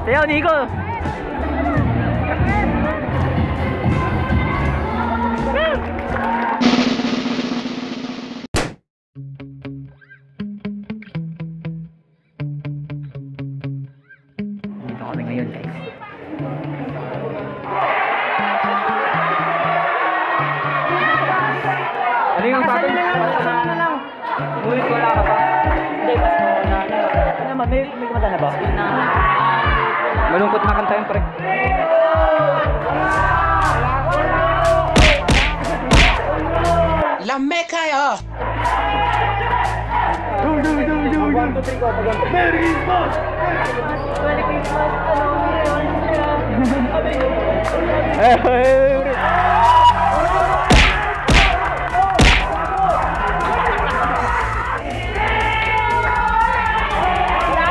Sayaw, Nico! Dito kami ngayon, guys. Ano yung sabi? Ano lang? Ngunit wala ka pa? Hindi, pas mo na. Ano naman? May kumanta na ba? Malungkot na kanta yun, pre. Lame kayo! One, two, three, go. Merry Christmas! Merry Christmas!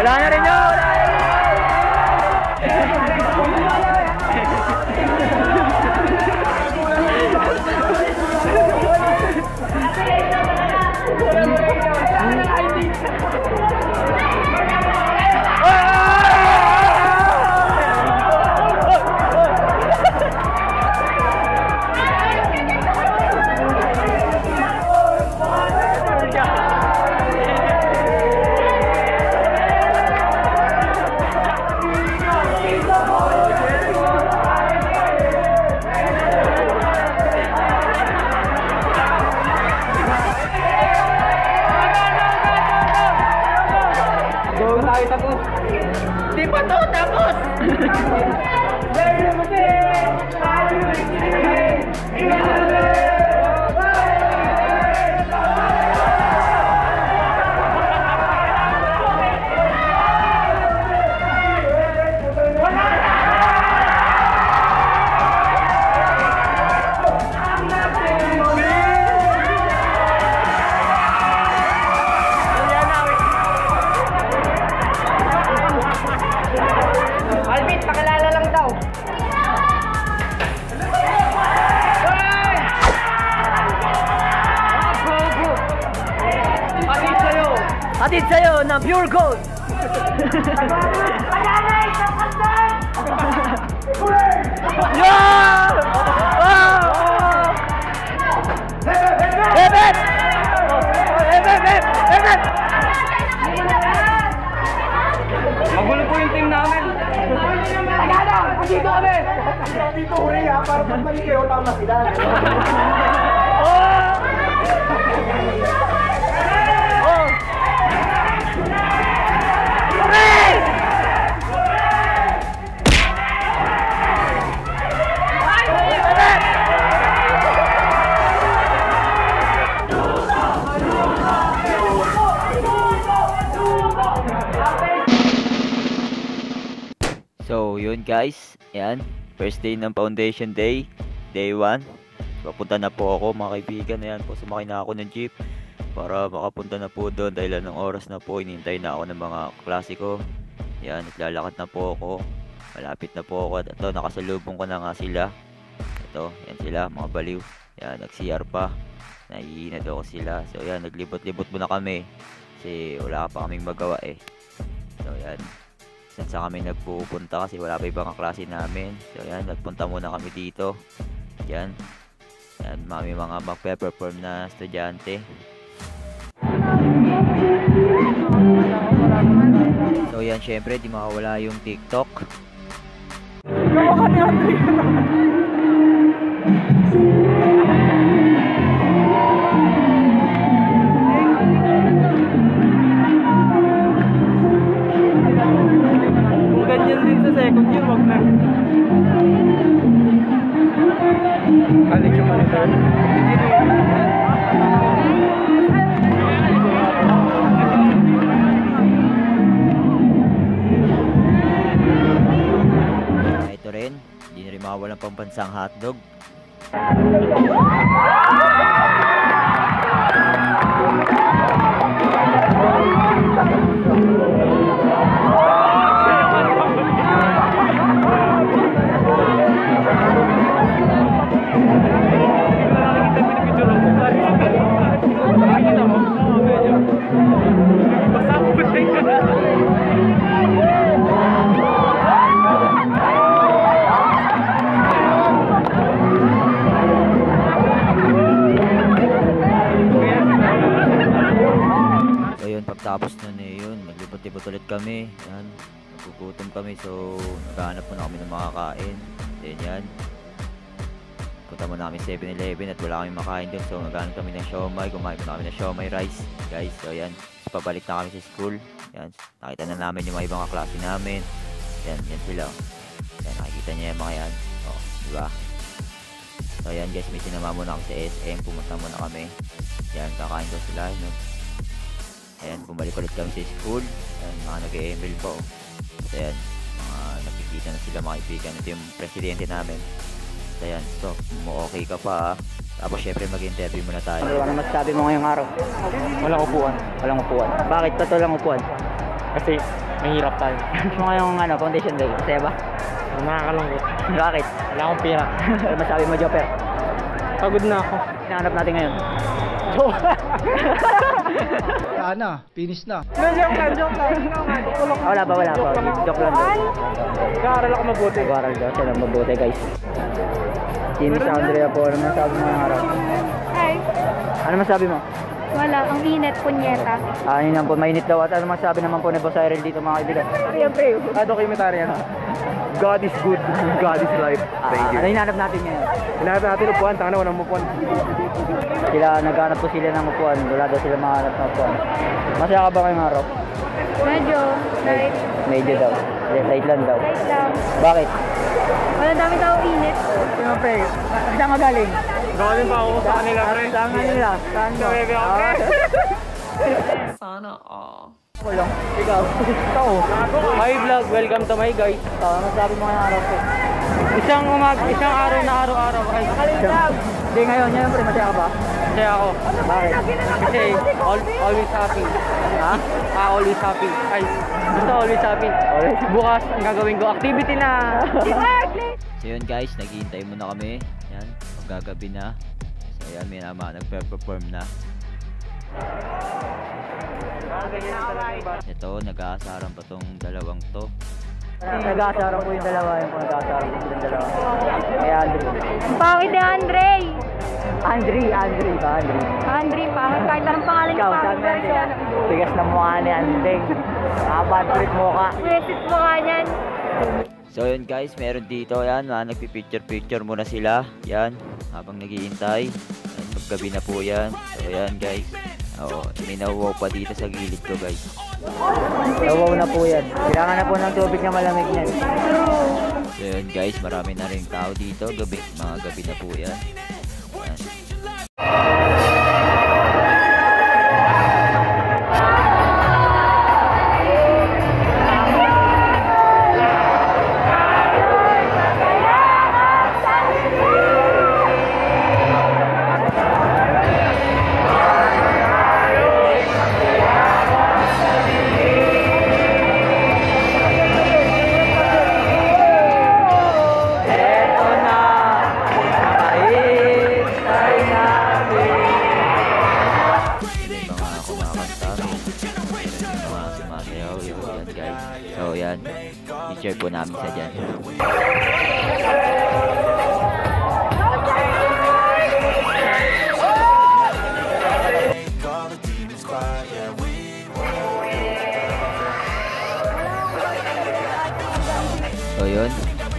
Wala na rin yun! Di pa to tapos! Albit, pakilala lang daw. Hatid sa'yo na pure gold. Yeah! Ebet! Ebet! Magulo po yung team namin. Tagada! Andito kami! Dito uri ha, para pag mali kayo, tama sila. So yun guys, yan, first day ng foundation day, day 1. Papunta na po ako mga kaibigan, ayan po, sumakay na ako ng jeep para makapunta na po doon dahil anong oras na po, inintay na ako ng mga klase ko. Yan, naglalakad na po ako, malapit na po ako at ito, nakasalubong ko na nga sila. Ito, yan sila, mga baliw, yan, nag-CR pa, naiina daw sila. So yan, naglibot-libot muna kami kasi wala pa kaming magawa eh. So yan, saan kami nagpupunta kasi wala pa ibang klase namin. So yan, nagpunta muna kami dito. Yan. Yan, may mga magpe-perform na estudyante. So yan, syempre di makawala yung TikTok. Ganyan din sa second year, wag na. Balik yung monitor. Ito rin, hindi na rin makawalang pambansang hotdog. pagkatapos nun eh yun, naglibot-libot ulit kami. Yan, nagugutom kami so naghahanap muna kami ng makakain. Then yan, punta muna kami 7-Eleven at wala kami makain doon. So naghahanap kami ng siomai, kumain muna kami ng siomai rice. Guys, so yan, pabalik na kami sa school. Yan, nakita na namin yung mga ibang kaklase namin. Yan, yan sila. Yan, nakikita niya yung mga yan. O, diba? So yan guys, may sinama muna kami sa SM, pumunta muna kami. Yan, kakain daw sila. No? Ayan, bumalik ulit kami sa school. Ayan, mga nag-e-email po. So ayan, mga nakikita na sila mga kaibigan. Ito yung presidente namin. So ayan, so okay ka pa. Tapos syempre mag-interview muna tayo. Ano masasabi mo ngayong araw? Walang upuan. Walang upuan. Bakit pa ito lang upuan? Kasi mahirap tayo. Ano ngayong foundation day? Masaya ba? Nakakalungkot. Bakit? Wala akong pera. Ano masabi mo, Jopper? Pagod na ako. Hinahanap natin ngayon. Wala na, finish na. Joke lang. Wala pa. Joke lang daw. Nag-aaral ako mabuti. Nag-aaral daw siya ng mabuti, guys. Si Miss Andrea po, ano masabi mo ngayong araw? Hi. Ano masabi mo? Wala, ang init, punyeta. Yun lang po, mainit daw. At ano masabi naman po ni Boss Cyril dito mga kaibigan? Siyempre, documentary yan. God is good, God is life. Thank you. Ano hinahanap natin ngayon? Hinahanap natin upuan, tanga na walang upuan. Sila, naghanap po sila ng upuan. Wala daw sila mahanap ng upuan. Masaya ka ba ngayong araw? Medyo, light. Medyo daw. Light lang daw. Light lang. Bakit? Wala dami tao init. Siyempre, saan ka galing? Galing pa ako sa kanila, pre. Saan ka nila? Saan mo? Sa bebe ako, pre. Sana all. Kulong. Ikaw. Ikaw. Hi vlog, welcome to my guys. Ano masabi mo ngayong araw po? Isang araw na araw-araw. Ay, Hindi ngayon pre, masaya ka ba? masaya ako. Bakit? Kasi always happy. Ha? Always happy. Ay, basta always happy. Bukas, ang gagawin ko, activity na. So yun guys, naghihintay muna kami. Yan, magagabi na. So yan, may naman nagpe-perform na. Ito, nag-aasaran pa tong dalawang to. Nag-aasaran po yung dalawa, yung nag-aasaran po yung dalawa. Kay Andrew. Pangit ni Andre. Andre. Andre, pangit. Kahit anong pangalan niya, Ikaw, pangit. saan Pero siya, tigas na mukha ni Andeng. Bad trip mo ka. Message mo nga niyan. So yun guys, meron dito yan, nagpipicture muna sila. Yan, habang naghihintay. Yan, maggabi na po yan. So yan guys. Oo, may nawaw pa dito sa gilid ko guys. Nawaw na po yan. Kailangan na po ng tubig na malamig yan. So yun guys, marami na rin tao dito. Gabi, mga gabi na po yan. Yan. So yan, i-share po namin sa dyan. So yun,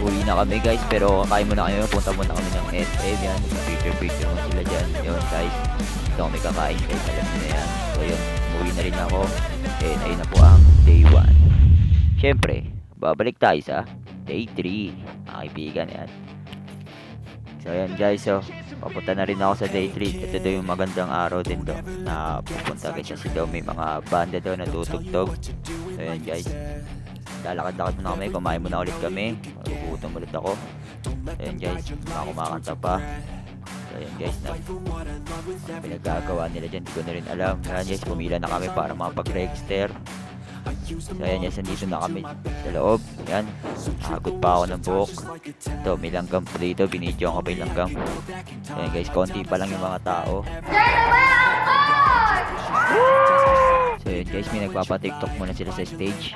uwi na kami guys, pero kakain muna kayo, punta muna kami ng SM, yan, picture mo sila dyan. Yun guys, dito kami kakain guys, alam nyo na yan. So yun, uwi na rin ako, and ayun na po ang day 1. Siyempre, babalik tayo sa day 3, mga kaibigan yan. So yan guys, so papunta na rin ako sa day 3. Ito daw yung magandang araw din daw na pupunta kasi daw may mga banda daw na tutugtog. So yan guys, lalakad-lakad muna kami, kumain muna ulit kami, magugutom ulit ako. So yan guys, kumakanta pa. So yan guys, pinagagawa nila dyan, di ko na rin alam. Yan guys, pumila na kami para makapag-register. So ayan guys, nandito na kami sa loob. Yan, nakagod pa ako ng buhok. Ito, may langgam po dito, binidyo ko pa yung langgam. So ayan guys, konti pa lang yung mga tao. So ayan guys, may nagpapa-tiktok muna sila sa stage.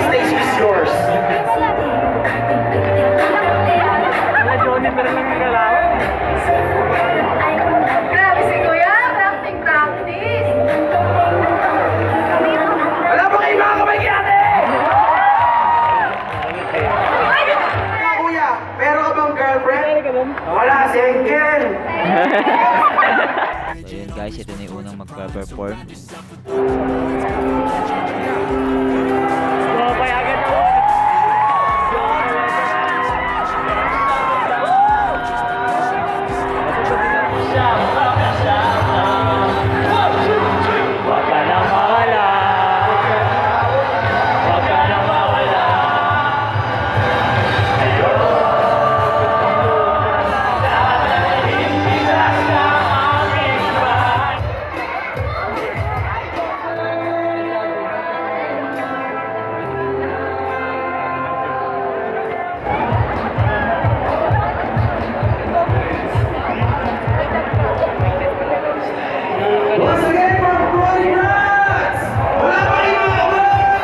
Stage is yours. Johnny, pero lang ang galaw. Grabe si Kuya, acting guys, ito na yung unang magpa-perform. Papayagan ako. Wag ka nang mawala. Wag ka nang mawala. Once again from Brody Rats! Wala pa rin mga kamay!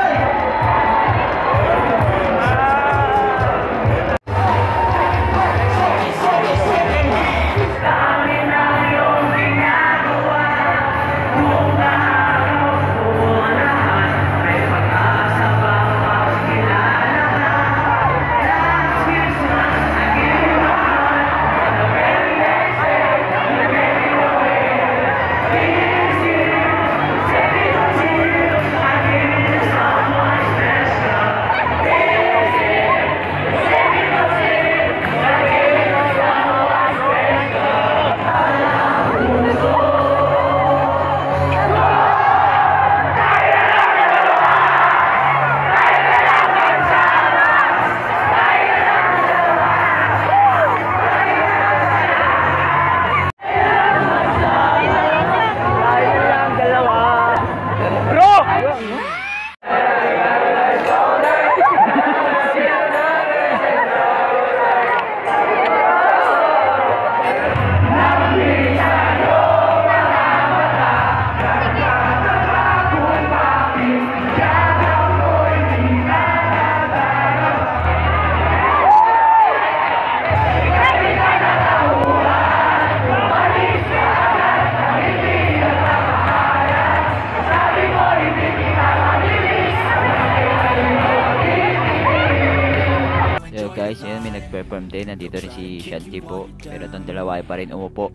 So guys, yun, may nag-perform din. Nandito rin si Shanti po. Pero itong dalawa ay pa rin umupo.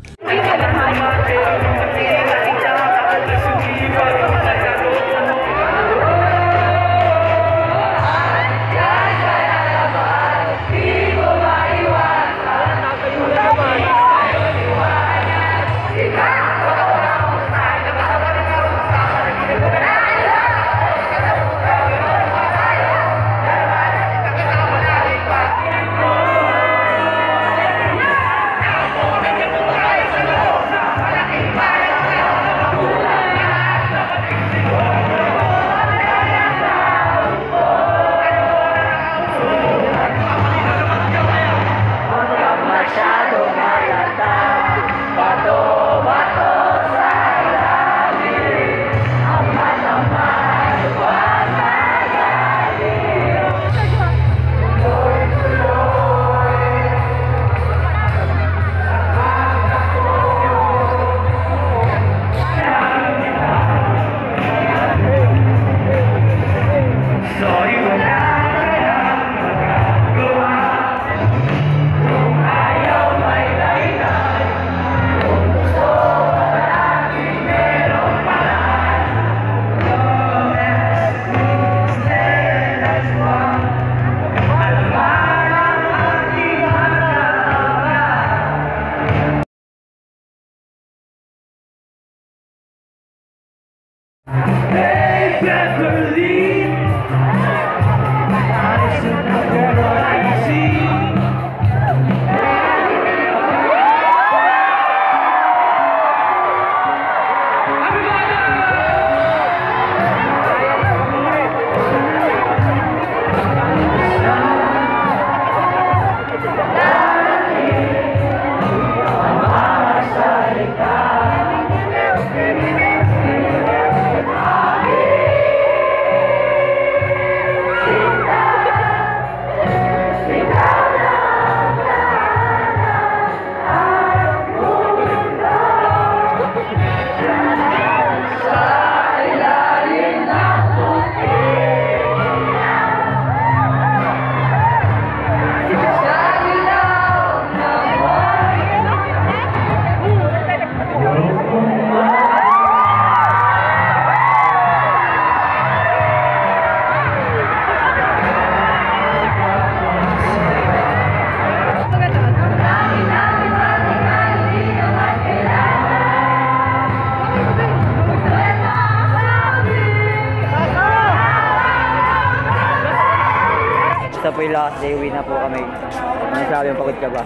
today last day, uwi na po kami. Ano sabi yung pagod ka ba?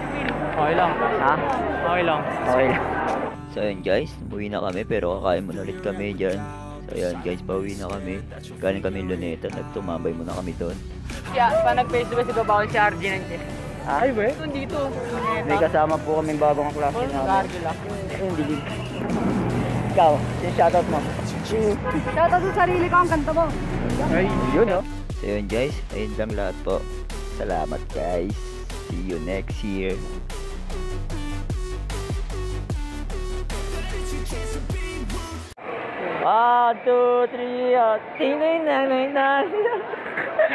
Okay lang. Ha? Okay lang. Okay lang. So yun guys, uwi na kami pero kakain muna ulit kami dyan. So ayan guys, pauwi na kami. Galing kami Luneta, nagtumambay muna kami doon. Yeah, pa nag-Facebook si Babawal si RG nandiyan. Ay ba? Dito. May kasama po kaming bagong klase namin. Nag-RG lang. Ayun, dilig. Ikaw, yung shoutout mo. Shoutout sa sarili ko ang kanta mo. Ay, yun oh. So yun guys, ayun lang lahat po. Salamat guys. See you next year. One, two, three, ting, ting, ting, ting, ting.